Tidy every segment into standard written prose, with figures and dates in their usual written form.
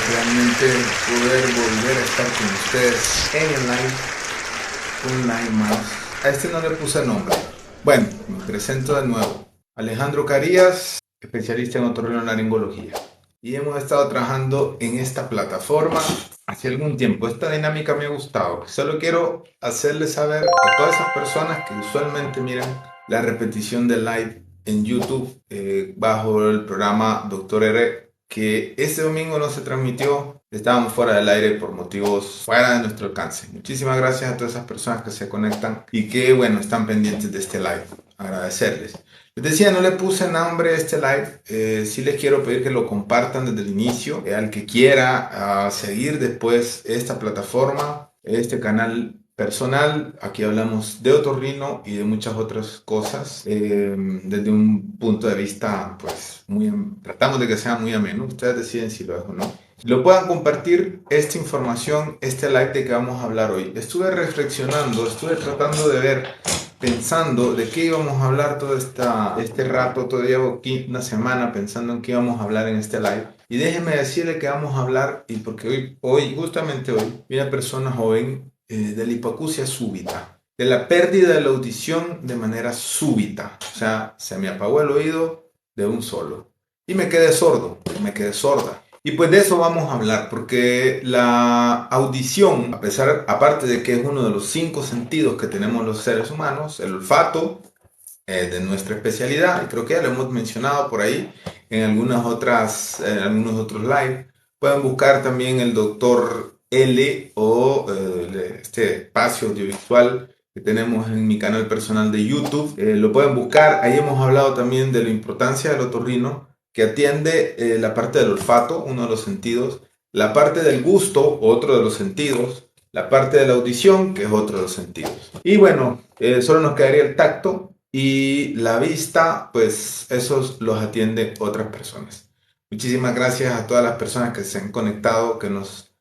realmente poder volver a estar con ustedes en el live, un live más. A este no le puse nombre. Bueno, me presento de nuevo. Alejandro Carías, especialista en otorrinolaringología. Y hemos estado trabajando en esta plataforma hace algún tiempo. Esta dinámica me ha gustado. Solo quiero hacerles saber a todas esas personas que usualmente miran la repetición del live en YouTube bajo el programa Doctor R, que este domingo no se transmitió. Estábamos fuera del aire por motivos fuera de nuestro alcance. Muchísimas gracias a todas esas personas que se conectan y que, bueno, están pendientes de este live. Agradecerles. Les decía, no le puse nombre a este live. Sí les quiero pedir que lo compartan desde el inicio. Al que quiera seguir después esta plataforma, este canal personal, aquí hablamos de otorrino y de muchas otras cosas desde un punto de vista, pues, tratamos de que sea muy ameno. Ustedes deciden si lo es o no. Lo puedan compartir esta información, este live de que vamos a hablar hoy. Estuve reflexionando, estuve tratando de ver, pensando de qué íbamos a hablar todo este rato. Todavía llevo una semana pensando en qué íbamos a hablar en este live. Y déjenme decirle que vamos a hablar, y porque justamente hoy, vi una persona joven de la hipoacusia súbita, de la pérdida de la audición de manera súbita. O sea, se me apagó el oído de un solo. Y me quedé sordo, me quedé sorda. Y pues de eso vamos a hablar, porque la audición, aparte de que es uno de los 5 sentidos que tenemos los seres humanos, el olfato, de nuestra especialidad, y creo que ya lo hemos mencionado por ahí en algunos otros live. Pueden buscar también el doctor L o este espacio audiovisual que tenemos en mi canal personal de YouTube. Lo pueden buscar, ahí hemos hablado también de la importancia del otorrino, que atiende la parte del olfato, uno de los sentidos, la parte del gusto, otro de los sentidos, la parte de la audición, que es otro de los sentidos. Y bueno, solo nos quedaría el tacto y la vista, pues esos los atiende otras personas. Muchísimas gracias a todas las personas que se han conectado, que nos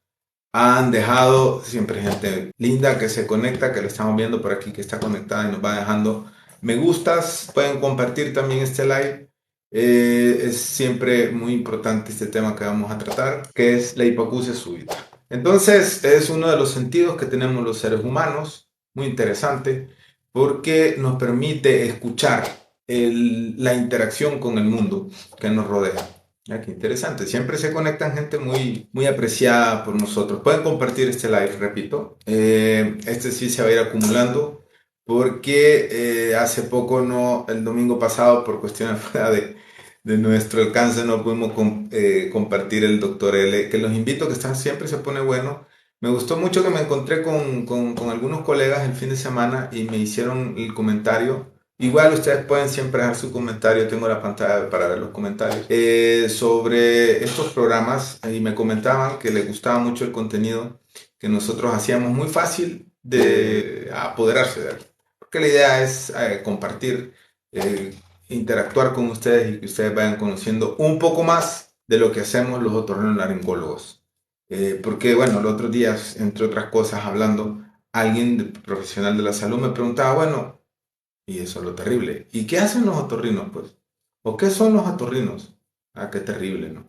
han dejado, siempre gente linda que se conecta, que lo estamos viendo por aquí, que está conectada y nos va dejando me gustas. Pueden compartir también este live. Es siempre muy importante este tema que vamos a tratar, que es la hipoacusia súbita. Entonces, es uno de los sentidos que tenemos los seres humanos, muy interesante, porque nos permite escuchar la interacción con el mundo que nos rodea. Ah, qué interesante. Siempre se conectan gente muy, muy apreciada por nosotros. Pueden compartir este live, repito. Este sí se va a ir acumulando porque hace poco, el domingo pasado, por cuestiones fuera de nuestro alcance, no pudimos compartir el doctor L, que los invito, que siempre se pone bueno. Me gustó mucho que me encontré con algunos colegas el fin de semana y me hicieron el comentario. Igual ustedes pueden siempre dejar su comentario, tengo la pantalla para ver los comentarios, sobre estos programas, y me comentaban que les gustaba mucho el contenido que nosotros hacíamos, muy fácil de apoderarse de él. Porque la idea es compartir, interactuar con ustedes y que ustedes vayan conociendo un poco más de lo que hacemos los otorrinolaringólogos. Porque bueno, los otros días, entre otras cosas, hablando, alguien profesional de la salud me preguntaba, bueno, y eso es lo terrible. ¿Y qué hacen los otorrinos, pues? ¿O qué son los otorrinos? Ah, qué terrible, ¿no?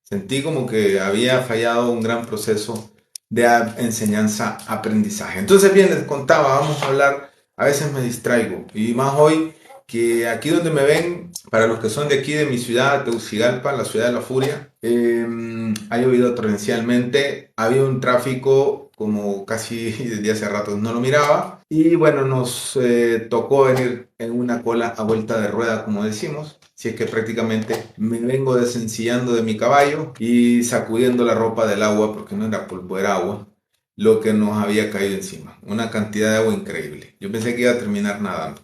Sentí como que había fallado un gran proceso de enseñanza-aprendizaje. Entonces, bien, les contaba, vamos a hablar, a veces me distraigo, y más hoy que aquí donde me ven, para los que son de aquí, de mi ciudad, Tegucigalpa, la ciudad de la furia, ha llovido torrencialmente, había un tráfico como casi desde hace rato no lo miraba, y bueno, nos tocó venir en una cola a vuelta de rueda, como decimos. Si es que prácticamente me vengo desencillando de mi caballo y sacudiendo la ropa del agua, porque no era polvo, era agua, lo que nos había caído encima. Una cantidad de agua increíble. Yo pensé que iba a terminar nadando.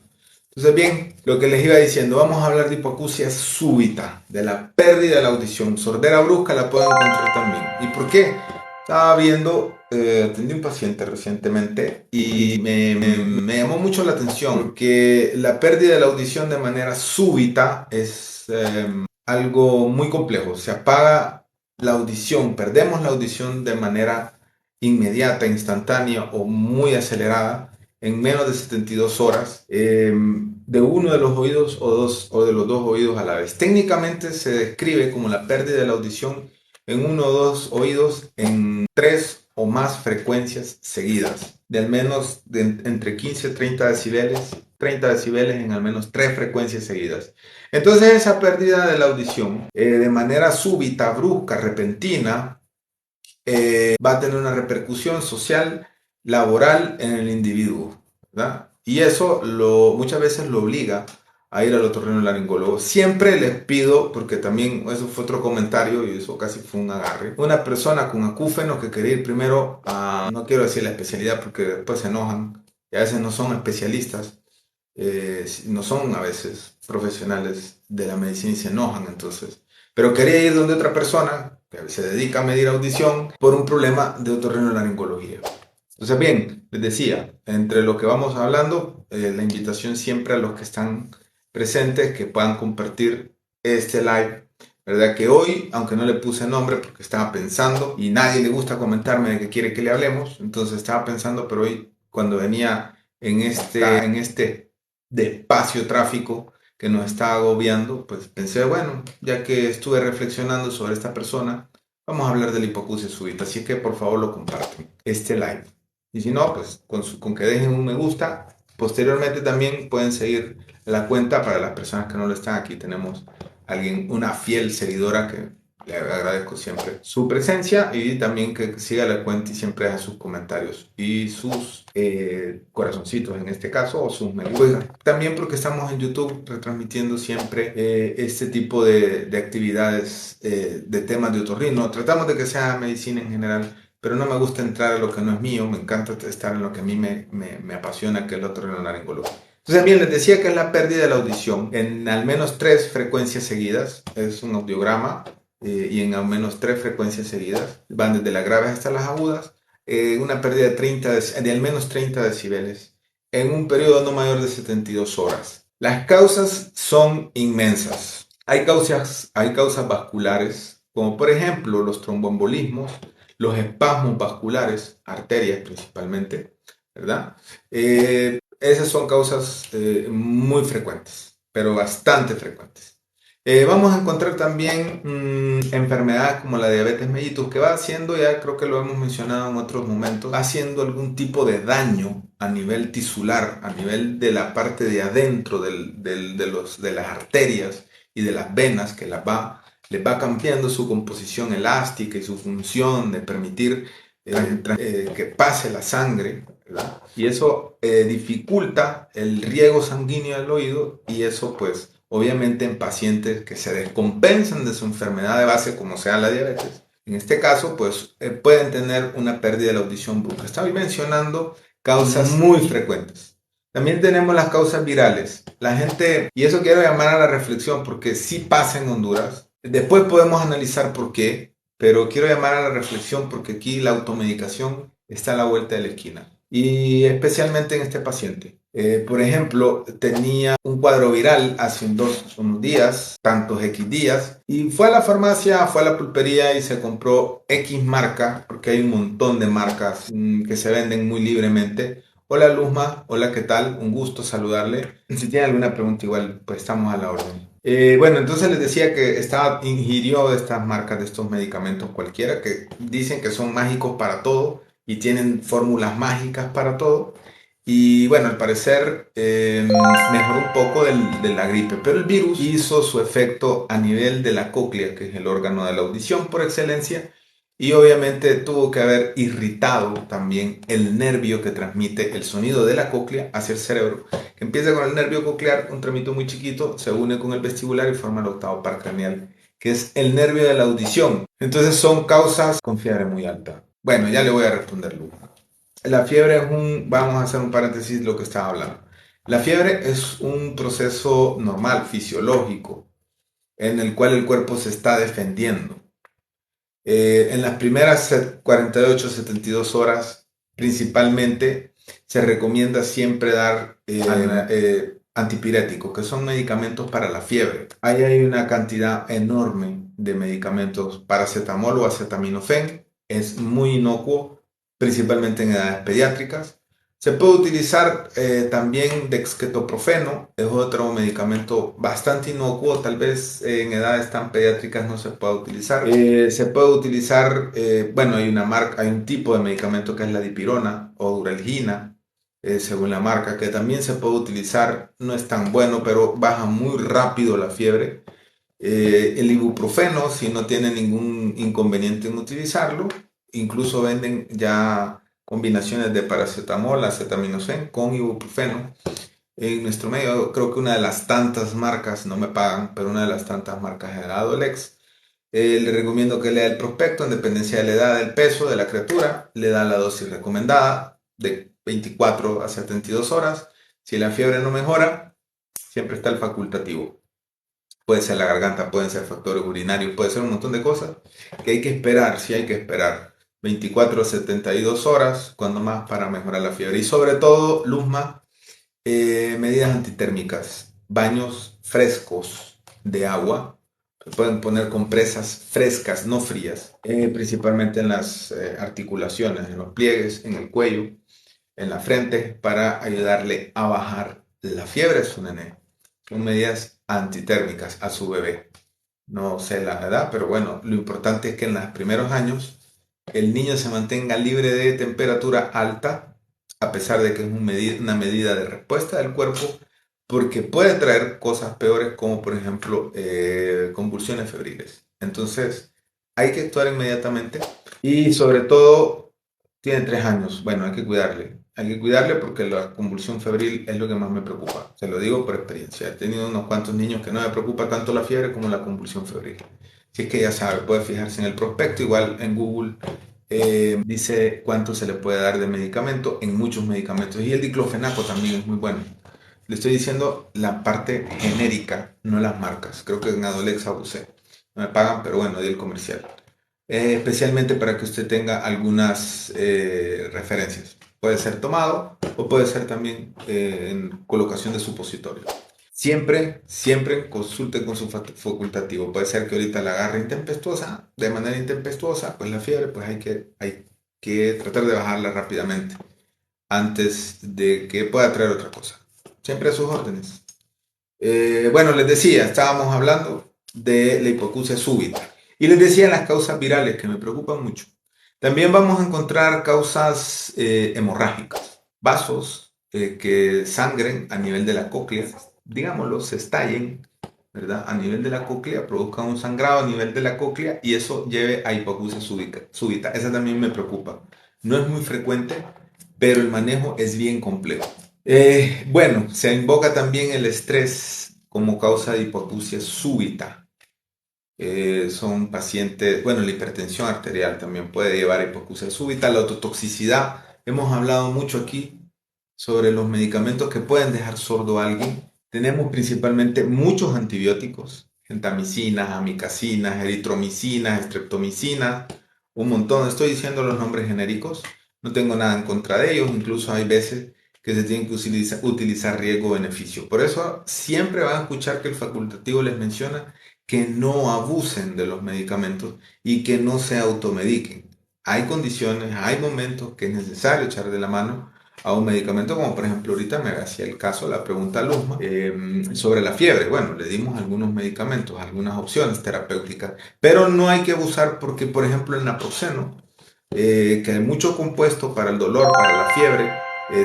Entonces, bien, lo que les iba diciendo, vamos a hablar de hipoacusia súbita, de la pérdida de la audición. Sordera brusca la pueden encontrar también. ¿Y por qué? Estaba viendo, atendí un paciente recientemente y me llamó mucho la atención que la pérdida de la audición de manera súbita es algo muy complejo. Se apaga la audición, perdemos la audición de manera inmediata, instantánea o muy acelerada en menos de 72 horas de uno de los oídos o de los dos oídos a la vez. Técnicamente se describe como la pérdida de la audición en uno o dos oídos en 3 o más frecuencias seguidas, de al menos entre 15 y 30 decibeles en al menos 3 frecuencias seguidas. Entonces esa pérdida de la audición, de manera súbita, brusca, repentina, va a tener una repercusión social, laboral en el individuo, ¿verdad? Y eso muchas veces lo obliga a ir al otorrinolaringólogo. Siempre les pido, porque también eso fue otro comentario y eso casi fue un agarre, una persona con acúfenos que quería ir primero a, no quiero decir la especialidad porque después se enojan, y a veces no son especialistas, no son a veces profesionales de la medicina y se enojan entonces. Pero quería ir donde otra persona que se dedica a medir audición por un problema de otorrinolaringología. Entonces, bien, les decía, entre lo que vamos hablando, la invitación siempre a los que están presentes que puedan compartir este live, ¿verdad? Que hoy, aunque no le puse nombre porque estaba pensando y nadie le gusta comentarme de qué quiere que le hablemos, entonces estaba pensando, pero hoy cuando venía en este despacio tráfico que nos está agobiando, pues pensé, bueno, ya que estuve reflexionando sobre esta persona, vamos a hablar de la hipoacusia súbita, así que por favor lo comparten, este live. Y si no, pues con que dejen un me gusta, posteriormente también pueden seguir la cuenta para las personas que no lo están. Aquí tenemos una fiel seguidora que le agradezco siempre su presencia y también que siga la cuenta y siempre haga sus comentarios y sus corazoncitos en este caso o sus me gusta. También porque estamos en YouTube retransmitiendo siempre este tipo de actividades de temas de otorrino. Tratamos de que sea medicina en general, pero no me gusta entrar a lo que no es mío. Me encanta estar en lo que a mí me apasiona, que es el otorrinolaringología. Entonces, bien, les decía que es la pérdida de la audición en al menos 3 frecuencias seguidas. Es un audiograma y en al menos 3 frecuencias seguidas. Van desde las graves hasta las agudas. Una pérdida de al menos 30 decibeles en un periodo no mayor de 72 horas. Las causas son inmensas. Hay causas vasculares, como por ejemplo los tromboembolismos, los espasmos vasculares, arterias principalmente, ¿verdad? Esas son causas muy frecuentes, pero bastante frecuentes. Vamos a encontrar también enfermedades como la diabetes mellitus, que va haciendo, ya creo que lo hemos mencionado en otros momentos, va haciendo algún tipo de daño a nivel tisular, a nivel de la parte de adentro de las arterias y de las venas, que les va cambiando su composición elástica y su función de permitir que pase la sangre, ¿verdad? Y eso dificulta el riego sanguíneo al oído y eso pues obviamente en pacientes que se descompensan de su enfermedad de base como sea la diabetes, en este caso pues pueden tener una pérdida de la audición brusca. Estaba mencionando causas muy frecuentes. También tenemos las causas virales. La gente, y eso quiero llamar a la reflexión porque sí pasa en Honduras. Después podemos analizar por qué, pero quiero llamar a la reflexión porque aquí la automedicación está a la vuelta de la esquina. Y especialmente en este paciente. Por ejemplo, tenía un cuadro viral hace unos días, tantos X días, y fue a la farmacia, fue a la pulpería y se compró X marca, porque hay un montón de marcas que se venden muy libremente. Hola Luzma, hola, ¿qué tal? Un gusto saludarle. Si tiene alguna pregunta, igual, pues estamos a la orden. Bueno, entonces les decía que ingirió de estas marcas, de estos medicamentos cualquiera, que dicen que son mágicos para todo y tienen fórmulas mágicas para todo. Y bueno, al parecer mejoró un poco de la gripe, pero el virus hizo su efecto a nivel de la cóclea, que es el órgano de la audición por excelencia, y obviamente tuvo que haber irritado también el nervio que transmite el sonido de la cóclea hacia el cerebro, que empieza con el nervio coclear, un tramito muy chiquito, se une con el vestibular y forma el octavo par craneal, que es el nervio de la audición. Entonces son causas con fiebre muy alta. Bueno, ya le voy a responder, Lu. La fiebre vamos a hacer un paréntesis de lo que estaba hablando. La fiebre es un proceso normal, fisiológico, en el cual el cuerpo se está defendiendo. En las primeras 48-72 horas, principalmente, se recomienda siempre dar antipiréticos, que son medicamentos para la fiebre. Ahí hay una cantidad enorme de medicamentos, paracetamol o acetaminofén, es muy inocuo, principalmente en edades pediátricas. Se puede utilizar también dexketoprofeno, es otro medicamento bastante inocuo, tal vez en edades tan pediátricas no se pueda utilizar. Se puede utilizar, bueno, hay una marca, hay un tipo de medicamento que es la dipirona o duralgina, según la marca, que también se puede utilizar, no es tan bueno, pero baja muy rápido la fiebre. El ibuprofeno, si no tiene ningún inconveniente en utilizarlo, incluso venden ya combinaciones de paracetamol, acetaminofén con ibuprofeno. En nuestro medio, creo que una de las tantas marcas, no me pagan, pero una de las tantas marcas es la Adolex. Le recomiendo que lea el prospecto en dependencia de la edad, del peso de la criatura. Le da la dosis recomendada de 24 a 72 horas. Si la fiebre no mejora, siempre está el facultativo. Puede ser la garganta, pueden ser factores urinarios, puede ser un montón de cosas que hay que esperar, sí hay que esperar 24 a 72 horas, cuando más, para mejorar la fiebre. Y sobre todo, Luzma, medidas antitérmicas, baños frescos de agua, se pueden poner compresas frescas, no frías, principalmente en las articulaciones, en los pliegues, en el cuello, en la frente, para ayudarle a bajar la fiebre a su nené. Son medidas antitérmicas a su bebé. No sé la edad, pero bueno, lo importante es que en los primeros años el niño se mantenga libre de temperatura alta, a pesar de que es una medida de respuesta del cuerpo, porque puede traer cosas peores como por ejemplo convulsiones febriles. Entonces hay que actuar inmediatamente y sobre todo tiene 3 años. Bueno, hay que cuidarle. Hay que cuidarle porque la convulsión febril es lo que más me preocupa. Se lo digo por experiencia. He tenido unos cuantos niños que no me preocupa tanto la fiebre como la convulsión febril. Si es que ya sabe, puede fijarse en el prospecto. Igual en Google dice cuánto se le puede dar de medicamento en muchos medicamentos. Y el diclofenaco también es muy bueno. Le estoy diciendo la parte genérica, no las marcas. Creo que en Adolex abusé. No me pagan, pero bueno, di el comercial. Especialmente para que usted tenga algunas referencias. Puede ser tomado o puede ser también en colocación de supositorio. Siempre, siempre consulte con su facultativo. Puede ser que ahorita la agarre intempestuosa, de manera intempestuosa, pues la fiebre, pues hay que tratar de bajarla rápidamente antes de que pueda traer otra cosa. Siempre a sus órdenes. Bueno, les decía, estábamos hablando de la hipoacusia súbita. Y les decía las causas virales que me preocupan mucho. También vamos a encontrar causas hemorrágicas, vasos que sangren a nivel de la cóclea, digámoslo, se estallen, ¿verdad? A nivel de la cóclea, produzcan un sangrado a nivel de la cóclea y eso lleve a hipoacusia súbita. Esa también me preocupa. No es muy frecuente, pero el manejo es bien complejo. Bueno, se invoca también el estrés como causa de hipoacusia súbita. Son pacientes, bueno, la hipertensión arterial también puede llevar a hipoacusia súbita, la ototoxicidad. Hemos hablado mucho aquí sobre los medicamentos que pueden dejar sordo a alguien. Tenemos principalmente muchos antibióticos, gentamicinas, amikacinas, eritromicinas, estreptomicinas, un montón. Estoy diciendo los nombres genéricos, no tengo nada en contra de ellos, incluso hay veces que se tienen que utilizar riesgo-beneficio. Por eso siempre van a escuchar que el facultativo les menciona que no abusen de los medicamentos y que no se automediquen. Hay condiciones, hay momentos que es necesario echar de la mano a un medicamento, como por ejemplo ahorita me hacía el caso, la pregunta Luzma, sobre la fiebre. Bueno, le dimos algunos medicamentos, algunas opciones terapéuticas, pero no hay que abusar porque, por ejemplo, el naproxeno, que hay mucho compuesto para el dolor, para la fiebre,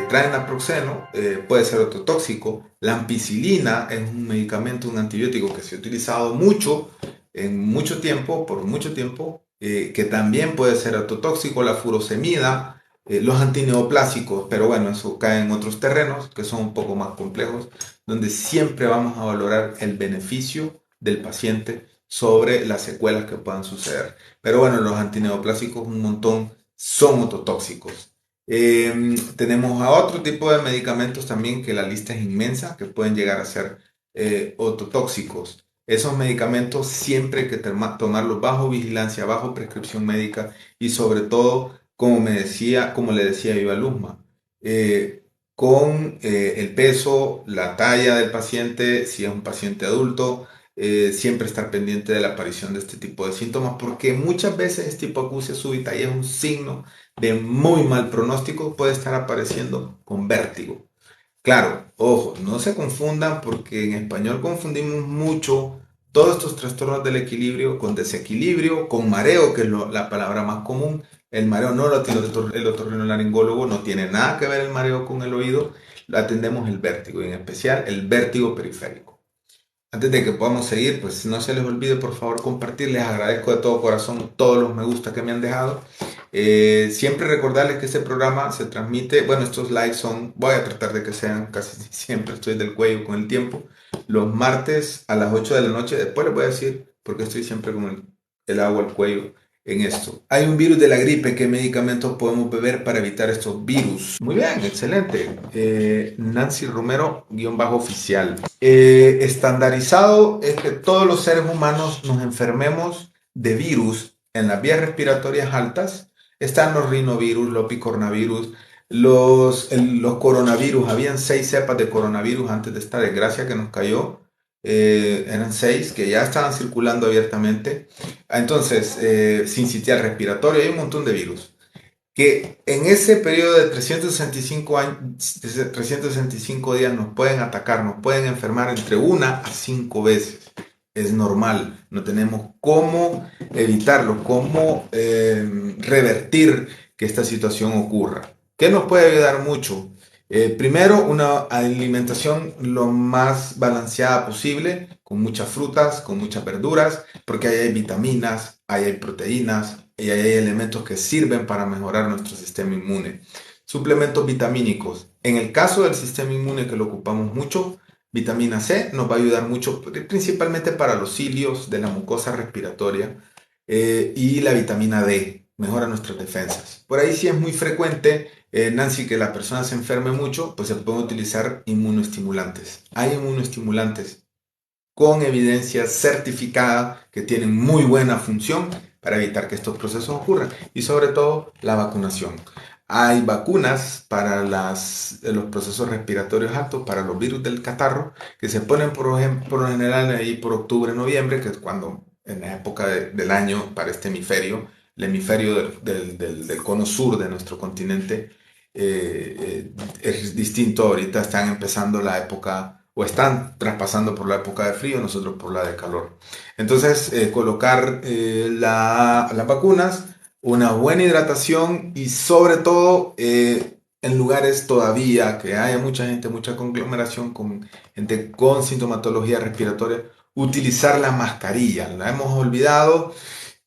trae naproxeno, puede ser ototóxico. La ampicilina es un medicamento, un antibiótico que se ha utilizado mucho, en mucho tiempo, por mucho tiempo, que también puede ser ototóxico. La furosemida, los antineoplásicos, pero bueno, eso cae en otros terrenos que son un poco más complejos, donde siempre vamos a valorar el beneficio del paciente sobre las secuelas que puedan suceder. Pero bueno, los antineoplásicos un montón son ototóxicos. Tenemos a otro tipo de medicamentos también que la lista es inmensa, que pueden llegar a ser ototóxicos. Esos medicamentos siempre hay que tomarlos bajo vigilancia, bajo prescripción médica y sobre todo, como le decía yo a Luzma, con el peso, la talla del paciente, si es un paciente adulto, siempre estar pendiente de la aparición de este tipo de síntomas, porque muchas veces esta hipoacusia súbita y es un signo de muy mal pronóstico, puede estar apareciendo con vértigo. Claro, ojo, no se confundan porque en español confundimos mucho todos estos trastornos del equilibrio con desequilibrio, con mareo, que es la palabra más común. El mareo no lo atiende el otorrinolaringólogo, no tiene nada que ver el mareo con el oído, lo atendemos el vértigo, y en especial el vértigo periférico. Antes de que podamos seguir, pues no se les olvide por favor compartir. Les agradezco de todo corazón todos los me gusta que me han dejado. Siempre recordarles que este programa se transmite, bueno, estos lives son, voy a tratar de que sean casi siempre, estoy del cuello con el tiempo, los martes a las 8 de la noche. Después les voy a decir porque estoy siempre con el agua al cuello en esto. Hay un virus de la gripe, ¿qué medicamentos podemos beber para evitar estos virus? Muy bien, excelente. Nancy Romero, _oficial. Estandarizado es que todos los seres humanos nos enfermemos de virus en las vías respiratorias altas. Están los rinovirus, los picornavirus, los coronavirus. Habían 6 cepas de coronavirus antes de esta desgracia que nos cayó. Eran 6 que ya estaban circulando abiertamente. Entonces, sincitial respiratorio, hay un montón de virus que en ese periodo de 365 días nos pueden atacar, nos pueden enfermar entre 1 a 5 veces. Es normal, no tenemos cómo evitarlo, cómo revertir que esta situación ocurra. ¿Qué nos puede ayudar mucho? Primero, una alimentación lo más balanceada posible, con muchas frutas, con muchas verduras, porque ahí hay vitaminas, ahí hay proteínas y ahí hay elementos que sirven para mejorar nuestro sistema inmune. Suplementos vitamínicos. En el caso del sistema inmune que lo ocupamos mucho, vitamina C nos va a ayudar mucho, principalmente para los cilios de la mucosa respiratoria, y la vitamina D mejora nuestras defensas. Por ahí sí es muy frecuente, Nancy, que la persona se enferme mucho, pues se pueden utilizar inmunoestimulantes. Hay inmunoestimulantes con evidencia certificada que tienen muy buena función para evitar que estos procesos ocurran, y sobre todo la vacunación. Hay vacunas para los procesos respiratorios altos, para los virus del catarro, que se ponen por lo general ahí por octubre, noviembre, que es cuando en la época del año para este hemisferio, el hemisferio del cono sur de nuestro continente, es distinto. Ahorita están empezando la época, o están traspasando por la época de frío, nosotros por la de calor. Entonces, colocar las vacunas, una buena hidratación y sobre todo en lugares todavía que haya mucha gente, mucha conglomeración con gente con sintomatología respiratoria, utilizar la mascarilla. La hemos olvidado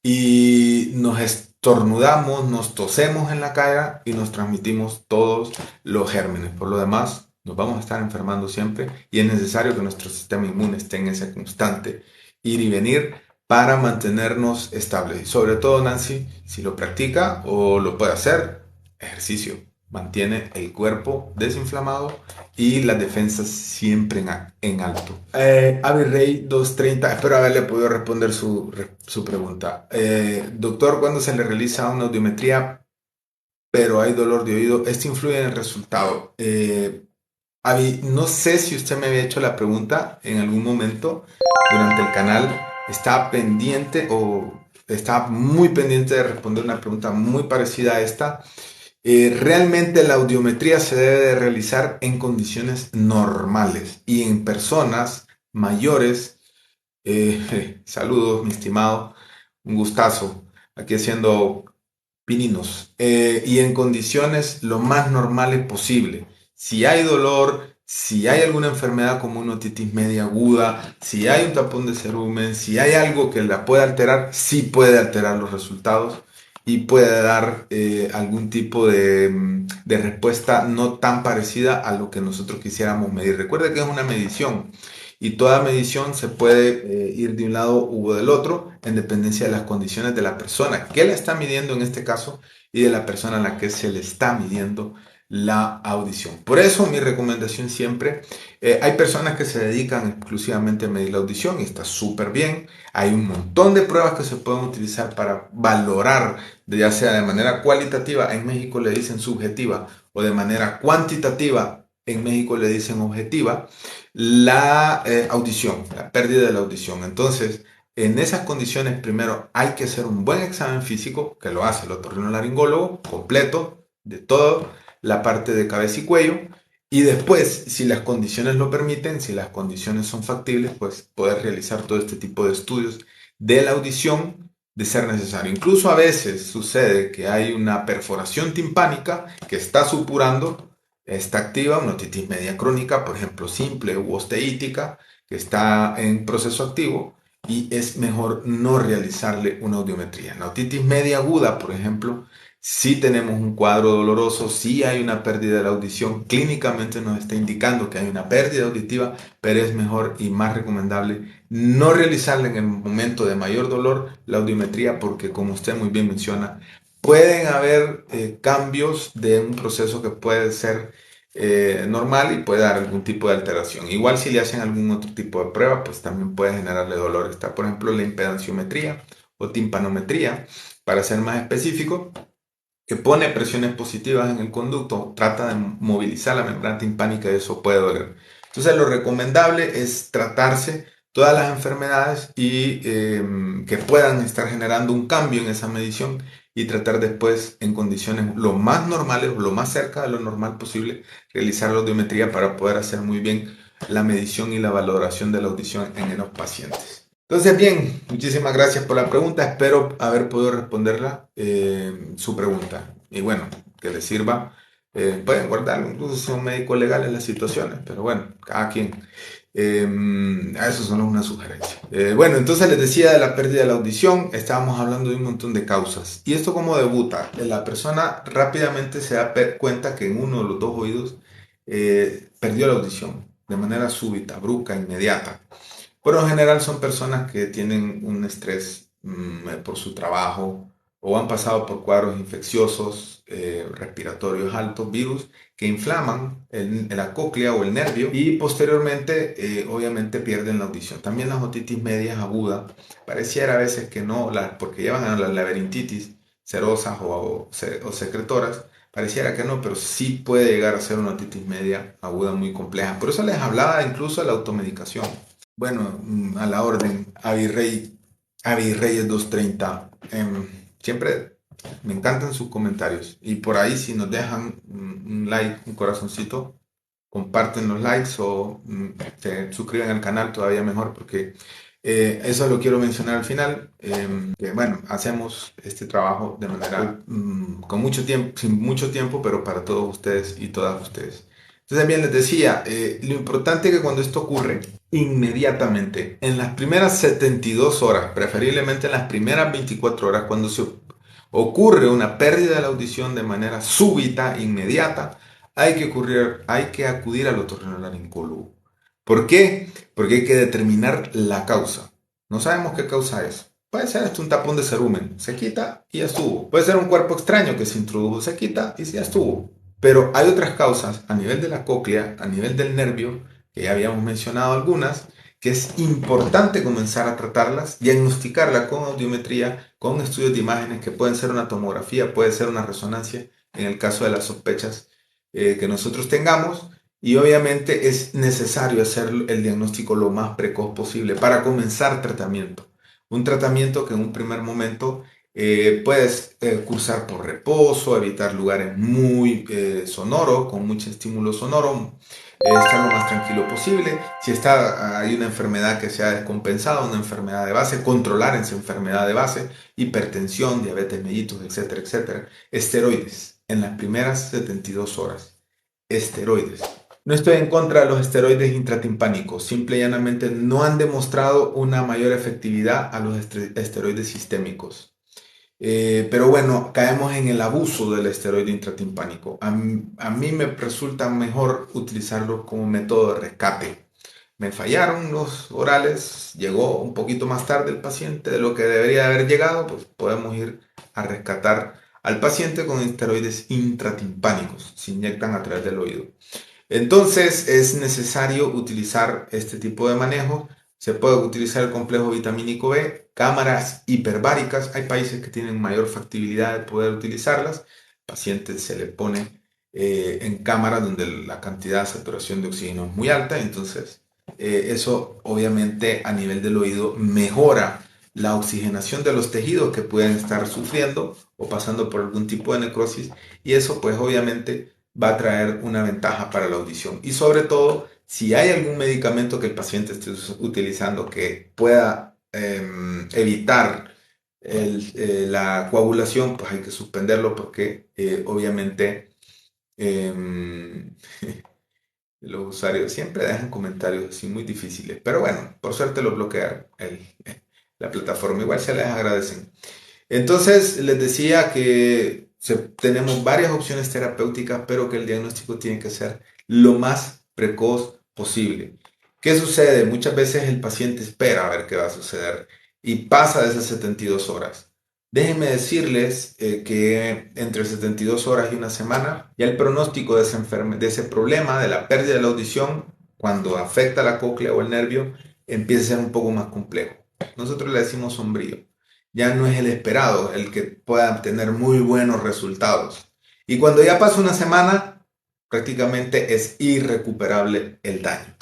y nos estornudamos, nos tosemos en la cara y nos transmitimos todos los gérmenes. Por lo demás, nos vamos a estar enfermando siempre y es necesario que nuestro sistema inmune esté en ese constante ir y venir para mantenernos estables. Y sobre todo, Nancy, si lo practica o lo puede hacer, ejercicio. Mantiene el cuerpo desinflamado y las defensas siempre en alto. Avirrey 230, espero haberle podido responder su pregunta. Doctor, ¿cuándo se le realiza una audiometría pero hay dolor de oído? ¿Esto influye en el resultado? Avi, no sé si usted me había hecho la pregunta en algún momento durante el canal. Estaba pendiente o estaba muy pendiente de responder una pregunta muy parecida a esta. Realmente la audiometría se debe de realizar en condiciones normales y en personas mayores. Saludos, mi estimado, un gustazo, aquí haciendo pininos, y en condiciones lo más normales posible. Si hay dolor, si hay alguna enfermedad como una otitis media aguda, si hay un tapón de cerumen, si hay algo que la pueda alterar, sí puede alterar los resultados y puede dar algún tipo de respuesta no tan parecida a lo que nosotros quisiéramos medir. Recuerda que es una medición y toda medición se puede ir de un lado u del otro en dependencia de las condiciones de la persona que la está midiendo en este caso y de la persona a la que se le está midiendo la audición. Por eso mi recomendación siempre, hay personas que se dedican exclusivamente a medir la audición y está súper bien. Hay un montón de pruebas que se pueden utilizar para valorar, ya sea de manera cualitativa, en México le dicen subjetiva, o de manera cuantitativa, en México le dicen objetiva, la audición, la pérdida de la audición. Entonces, en esas condiciones, primero hay que hacer un buen examen físico, que lo hace el otorrinolaringólogo, completo, de toda la parte de cabeza y cuello. Y después, si las condiciones lo permiten, si las condiciones son factibles, pues poder realizar todo este tipo de estudios de la audición de ser necesario. Incluso a veces sucede que hay una perforación timpánica que está supurando, está activa, una otitis media crónica, por ejemplo, simple u osteítica, que está en proceso activo y es mejor no realizarle una audiometría. En la otitis media aguda, por ejemplo, si tenemos un cuadro doloroso, si hay una pérdida de la audición, clínicamente nos está indicando que hay una pérdida auditiva, pero es mejor y más recomendable no realizarla en el momento de mayor dolor, la audiometría, porque como usted muy bien menciona, pueden haber cambios de un proceso que puede ser normal y puede dar algún tipo de alteración. Igual si le hacen algún otro tipo de prueba, pues también puede generarle dolor. Está, por ejemplo, la impedanciometría o timpanometría, para ser más específico, que pone presiones positivas en el conducto, trata de movilizar la membrana timpánica y eso puede doler. Entonces lo recomendable es tratarse todas las enfermedades y que puedan estar generando un cambio en esa medición y tratar después en condiciones lo más normales o lo más cerca de lo normal posible realizar la audiometría para poder hacer muy bien la medición y la valoración de la audición en los pacientes. Entonces, bien, muchísimas gracias por la pregunta. Espero haber podido responderla, su pregunta. Y bueno, que les sirva. Pueden guardarlo, incluso si son médicos legales las situaciones, pero bueno, cada quien. A eso son una sugerencia. Bueno, entonces les decía de la pérdida de la audición, estábamos hablando de un montón de causas. ¿Y esto cómo debuta? La persona rápidamente se da cuenta que en uno de los dos oídos perdió la audición de manera súbita, brusca, inmediata. Por lo general son personas que tienen un estrés por su trabajo o han pasado por cuadros infecciosos, respiratorios altos, virus que inflaman la cóclea o el nervio y posteriormente obviamente pierden la audición. También las otitis medias agudas, pareciera a veces que no, porque llevan a la laberintitis serosas o secretoras, pareciera que no, pero sí puede llegar a ser una otitis media aguda muy compleja. Por eso les hablaba incluso de la automedicación. Bueno, a la orden, Avi Reyes 230. Siempre me encantan sus comentarios. Y por ahí, si nos dejan un like, un corazoncito, comparten los likes o se suscriben al canal, todavía mejor, porque eso lo quiero mencionar al final. Que bueno, hacemos este trabajo de manera con mucho tiempo, sin mucho tiempo, pero para todos ustedes y todas ustedes. Entonces, también les decía, lo importante es que cuando esto ocurre, inmediatamente, en las primeras 72 horas, preferiblemente en las primeras 24 horas, cuando se ocurre una pérdida de la audición de manera súbita, inmediata, hay que acudir al otorrinolaringólogo. ¿Por qué? Porque hay que determinar la causa. No sabemos qué causa es. Puede ser hasta un tapón de cerumen, se quita y ya estuvo. Puede ser un cuerpo extraño que se introdujo, se quita y ya estuvo. Pero hay otras causas a nivel de la cóclea, a nivel del nervio, que ya habíamos mencionado algunas, que es importante comenzar a tratarlas, diagnosticarla con audiometría, con estudios de imágenes que pueden ser una tomografía, puede ser una resonancia, en el caso de las sospechas que nosotros tengamos, y obviamente es necesario hacer el diagnóstico lo más precoz posible para comenzar tratamiento. Un tratamiento que en un primer momento puedes cursar por reposo, evitar lugares muy sonoros, con mucho estímulo sonoro, estar lo más tranquilo posible. Si hay una enfermedad que se ha descompensado, una enfermedad de base, controlar esa enfermedad de base, hipertensión, diabetes mellitus, etcétera, etcétera. Esteroides en las primeras 72 horas. Esteroides. No estoy en contra de los esteroides intratimpánicos, simple y llanamente no han demostrado una mayor efectividad a los esteroides sistémicos. Pero bueno, caemos en el abuso del esteroide intratimpánico. A mí me resulta mejor utilizarlo como método de rescate. Me fallaron los orales, llegó un poquito más tarde el paciente de lo que debería haber llegado, pues podemos ir a rescatar al paciente con esteroides intratimpánicos, se inyectan a través del oído. Entonces es necesario utilizar este tipo de manejo. Se puede utilizar el complejo vitamínico B, cámaras hiperbáricas. Hay países que tienen mayor factibilidad de poder utilizarlas. Al paciente se le pone en cámaras donde la cantidad de saturación de oxígeno es muy alta. Entonces, eso obviamente a nivel del oído mejora la oxigenación de los tejidos que pueden estar sufriendo o pasando por algún tipo de necrosis, y eso pues obviamente va a traer una ventaja para la audición. Y sobre todo, si hay algún medicamento que el paciente esté utilizando que pueda evitar la coagulación, pues hay que suspenderlo porque obviamente em, los usuarios siempre dejan comentarios así muy difíciles, pero bueno, por suerte lo bloquearon la plataforma, igual se les agradecen. Entonces les decía que tenemos varias opciones terapéuticas, pero que el diagnóstico tiene que ser lo más precoz posible. ¿Qué sucede? Muchas veces el paciente espera a ver qué va a suceder y pasa de esas 72 horas. Déjenme decirles que entre 72 horas y una semana, ya el pronóstico de de ese problema, de la pérdida de la audición, cuando afecta la cóclea o el nervio, empieza a ser un poco más complejo. Nosotros le decimos sombrío. Ya no es el esperado, el que pueda tener muy buenos resultados. Y cuando ya pasa una semana, prácticamente es irrecuperable el daño.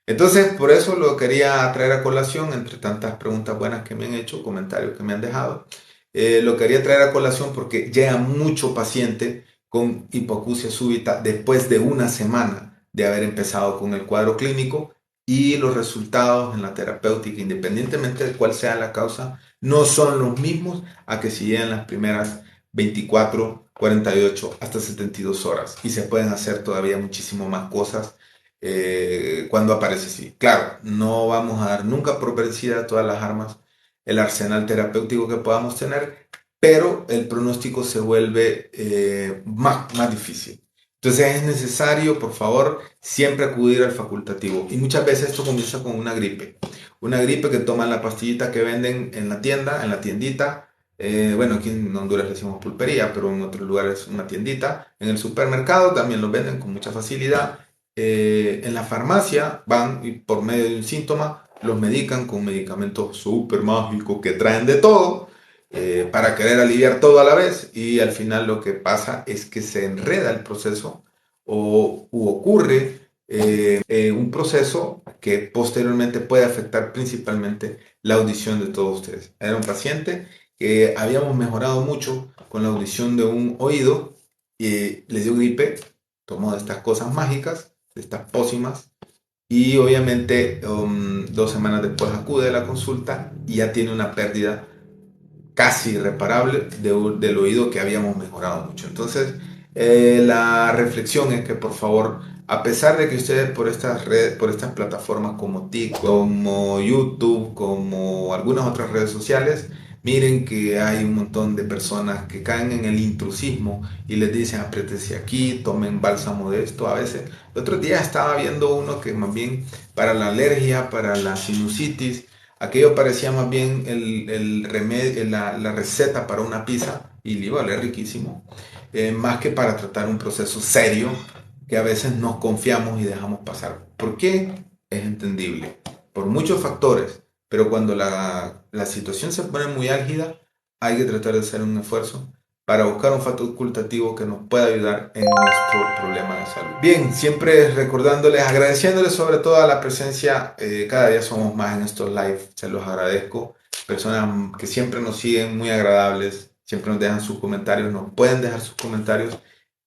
Entonces, por eso lo quería traer a colación, entre tantas preguntas buenas que me han hecho, comentarios que me han dejado. Lo quería traer a colación porque llega mucho paciente con hipoacusia súbita después de una semana de haber empezado con el cuadro clínico, y los resultados en la terapéutica, independientemente de cuál sea la causa, no son los mismos a que si llegan las primeras 24, 48 hasta 72 horas. Y se pueden hacer todavía muchísimo más cosas cuando aparece así. Claro, no vamos a dar nunca por vencida todas las armas, el arsenal terapéutico que podamos tener, pero el pronóstico se vuelve más difícil. Entonces es necesario, por favor, siempre acudir al facultativo. Y muchas veces esto comienza con una gripe. Una gripe que toman la pastillita que venden en la tienda, en la tiendita. Bueno, aquí en Honduras le decimos pulpería, pero en otros lugares una tiendita. En el supermercado también lo venden con mucha facilidad. En la farmacia van y por medio de un síntoma los medican con medicamentos súper mágicos que traen de todo para querer aliviar todo a la vez, y al final lo que pasa es que se enreda el proceso u ocurre un proceso que posteriormente puede afectar principalmente la audición de todos ustedes. Era un paciente que habíamos mejorado mucho con la audición de un oído y le dio gripe, tomó de estas cosas mágicas, de estas pócimas, y obviamente 2 semanas después acude a la consulta y ya tiene una pérdida casi irreparable del oído que habíamos mejorado mucho. Entonces, la reflexión es que por favor, a pesar de que ustedes por estas redes, por estas plataformas como TikTok, como YouTube, como algunas otras redes sociales, miren que hay un montón de personas que caen en el intrusismo y les dicen apriétese aquí, tomen bálsamo de esto. A veces, el otro día estaba viendo uno que más bien para la alergia, para la sinusitis, aquello parecía más bien el remedio, la receta para una pizza, y le iba a oler riquísimo, más que para tratar un proceso serio que a veces nos confiamos y dejamos pasar. ¿Por qué? Es entendible, por muchos factores, pero cuando la situación se pone muy álgida, hay que tratar de hacer un esfuerzo para buscar un facultativo que nos pueda ayudar en nuestro problema de salud. Bien, siempre recordándoles, agradeciéndoles sobre todo a la presencia, cada día somos más en estos live, se los agradezco, personas que siempre nos siguen, muy agradables, siempre nos dejan sus comentarios, nos pueden dejar sus comentarios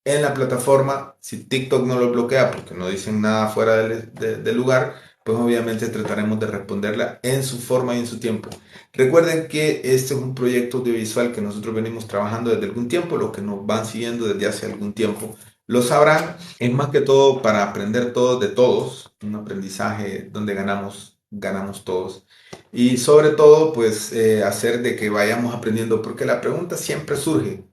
en la plataforma. Si TikTok no lo bloquea porque no dicen nada fuera del lugar, pues obviamente trataremos de responderla en su forma y en su tiempo. Recuerden que este es un proyecto audiovisual que nosotros venimos trabajando desde algún tiempo. Los que nos van siguiendo desde hace algún tiempo lo sabrán. Es más que todo para aprender todos de todos, un aprendizaje donde ganamos todos. Y sobre todo, pues hacer de que vayamos aprendiendo, porque la pregunta siempre surge: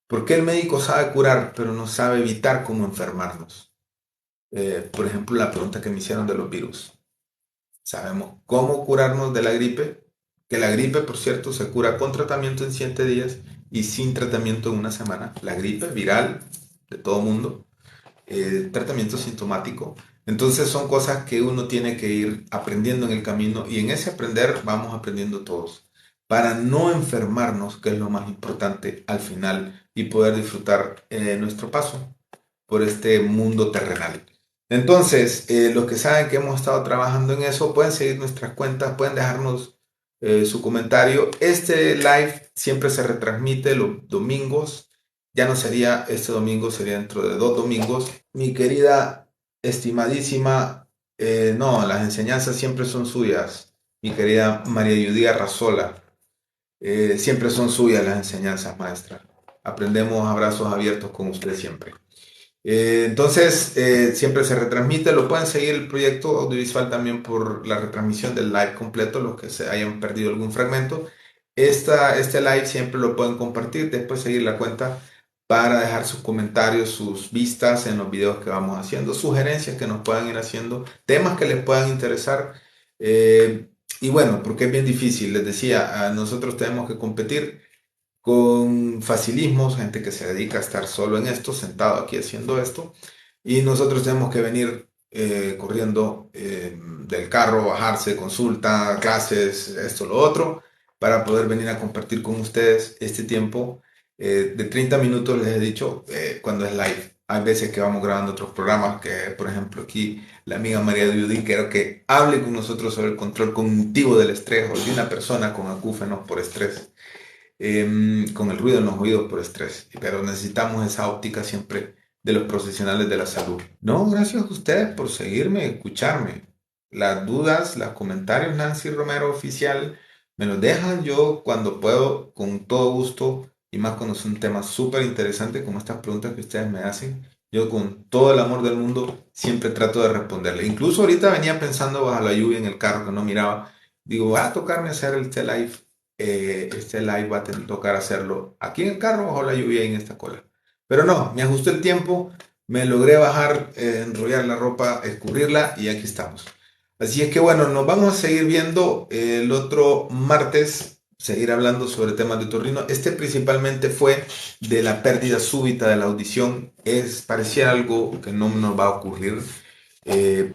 ¿por qué el médico sabe curar, pero no sabe evitar cómo enfermarnos? Por ejemplo, la pregunta que me hicieron de los virus. Sabemos cómo curarnos de la gripe, que la gripe, por cierto, se cura con tratamiento en 7 días y sin tratamiento en una semana. La gripe viral de todo mundo, tratamiento sintomático. Entonces son cosas que uno tiene que ir aprendiendo en el camino, y en ese aprender vamos aprendiendo todos para no enfermarnos, que es lo más importante al final, y poder disfrutar nuestro paso. por este mundo terrenal. Entonces, los que saben que hemos estado trabajando en eso, pueden seguir nuestras cuentas, pueden dejarnos su comentario. Este live siempre se retransmite los domingos. Ya no sería este domingo, sería dentro de 2 domingos. Mi querida, estimadísima, no, las enseñanzas siempre son suyas. Mi querida María Judía Razola, siempre son suyas las enseñanzas, maestra. Aprendemos abrazos abiertos con usted siempre. Entonces, siempre se retransmite, lo pueden seguir el proyecto audiovisual también por la retransmisión del live completo, los que se hayan perdido algún fragmento. Este live siempre lo pueden compartir, después seguir la cuenta para dejar sus comentarios, sus vistas en los videos que vamos haciendo, sugerencias que nos puedan ir haciendo, temas que les puedan interesar. Y bueno, porque es bien difícil, les decía, nosotros tenemos que competir con facilismos, gente que se dedica a estar solo en esto, sentado aquí haciendo esto, y nosotros tenemos que venir corriendo del carro, bajarse, consulta, clases, esto, lo otro, para poder venir a compartir con ustedes este tiempo de 30 minutos, les he dicho, cuando es live. Hay veces que vamos grabando otros programas, que por ejemplo aquí la amiga María Judy quiero que hable con nosotros sobre el control cognitivo del estrés o de una persona con acúfenos por estrés. Con el ruido en los oídos por estrés, pero necesitamos esa óptica siempre de los profesionales de la salud. No, gracias a ustedes por seguirme, escucharme. Las dudas, los comentarios, Nancy Romero Oficial, me los dejan yo cuando puedo, con todo gusto, y más cuando es un tema súper interesante como estas preguntas que ustedes me hacen. Yo con todo el amor del mundo siempre trato de responderle. Incluso ahorita venía pensando bajo la lluvia en el carro que no miraba. Digo, va a tocarme hacer este live va a tocar hacerlo aquí en el carro bajo la lluvia y en esta cola. Pero no, me ajusté el tiempo, me logré bajar, enrollar la ropa, escurrirla y aquí estamos. Así es que bueno, nos vamos a seguir viendo el otro martes, seguir hablando sobre temas de otorrino. Este principalmente fue de la pérdida súbita de la audición. Parecía algo que no nos va a ocurrir,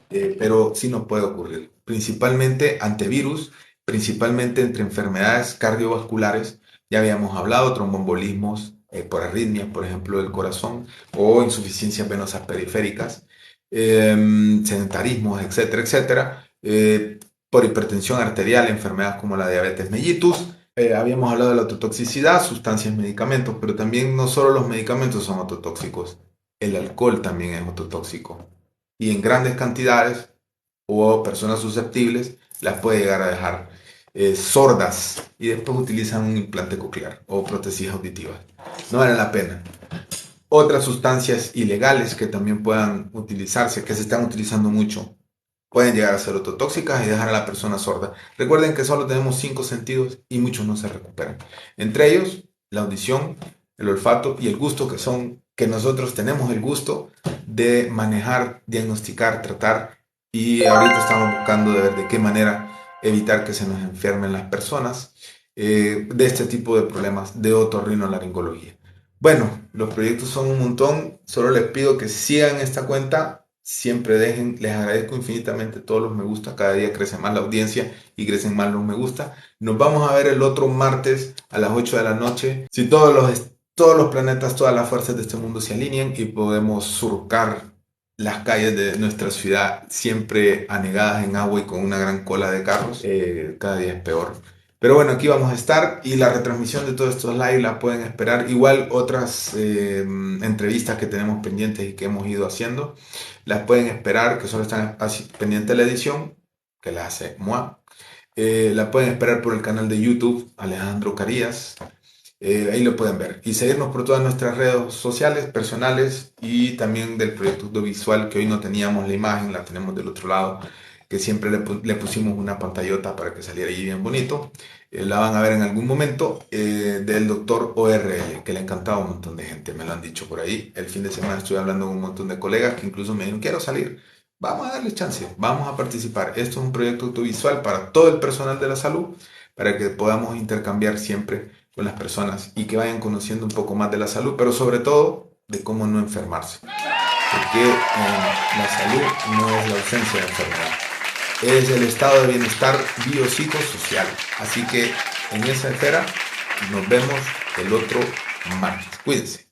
pero sí nos puede ocurrir. Principalmente ante virus, principalmente entre enfermedades cardiovasculares. Ya habíamos hablado, trombombolismos por arritmias, por ejemplo, del corazón, o insuficiencias venosas periféricas, sedentarismos, etcétera, etcétera. Por hipertensión arterial, enfermedades como la diabetes mellitus. Habíamos hablado de la ototoxicidad, sustancias, medicamentos, pero también no solo los medicamentos son ototóxicos, el alcohol también es ototóxico. Y en grandes cantidades, o personas susceptibles, las puede llegar a dejar sordas y después utilizan un implante coclear o prótesis auditivas. No vale la pena. Otras sustancias ilegales que también puedan utilizarse, que se están utilizando mucho, pueden llegar a ser ototóxicas y dejar a la persona sorda. Recuerden que solo tenemos 5 sentidos y muchos no se recuperan. Entre ellos, la audición, el olfato y el gusto, que nosotros tenemos el gusto de manejar, diagnosticar, tratar, y ahorita estamos buscando de ver de qué manera evitar que se nos enfermen las personas de este tipo de problemas de otorrinolaringología. Bueno, los proyectos son un montón, solo les pido que sigan esta cuenta, siempre dejen, les agradezco infinitamente todos los me gusta, cada día crece más la audiencia y crecen más los me gusta. Nos vamos a ver el otro martes a las 8 de la noche, si todos los planetas, todas las fuerzas de este mundo se alinean y podemos surcar las calles de nuestra ciudad siempre anegadas en agua y con una gran cola de carros. Cada día es peor. Pero bueno, aquí vamos a estar y la retransmisión de todos estos live la pueden esperar. Igual otras entrevistas que tenemos pendientes y que hemos ido haciendo, las pueden esperar, que solo están pendientes de la edición, que la hace Moa. La pueden esperar por el canal de YouTube, Alejandro Carías. Ahí lo pueden ver. Y seguirnos por todas nuestras redes sociales, personales y también del proyecto audiovisual, que hoy no teníamos la imagen, la tenemos del otro lado, que siempre le pusimos una pantallota para que saliera ahí bien bonito. La van a ver en algún momento, del doctor ORL, que le encantaba a un montón de gente, me lo han dicho por ahí. El fin de semana estuve hablando con un montón de colegas que incluso me dijeron, quiero salir. Vamos a darle chance, vamos a participar. Esto es un proyecto audiovisual para todo el personal de la salud, para que podamos intercambiar siempre con las personas y que vayan conociendo un poco más de la salud, pero sobre todo de cómo no enfermarse. Porque la salud no es la ausencia de enfermedad, es el estado de bienestar biopsicosocial. Así que en esa esfera nos vemos el otro martes. Cuídense.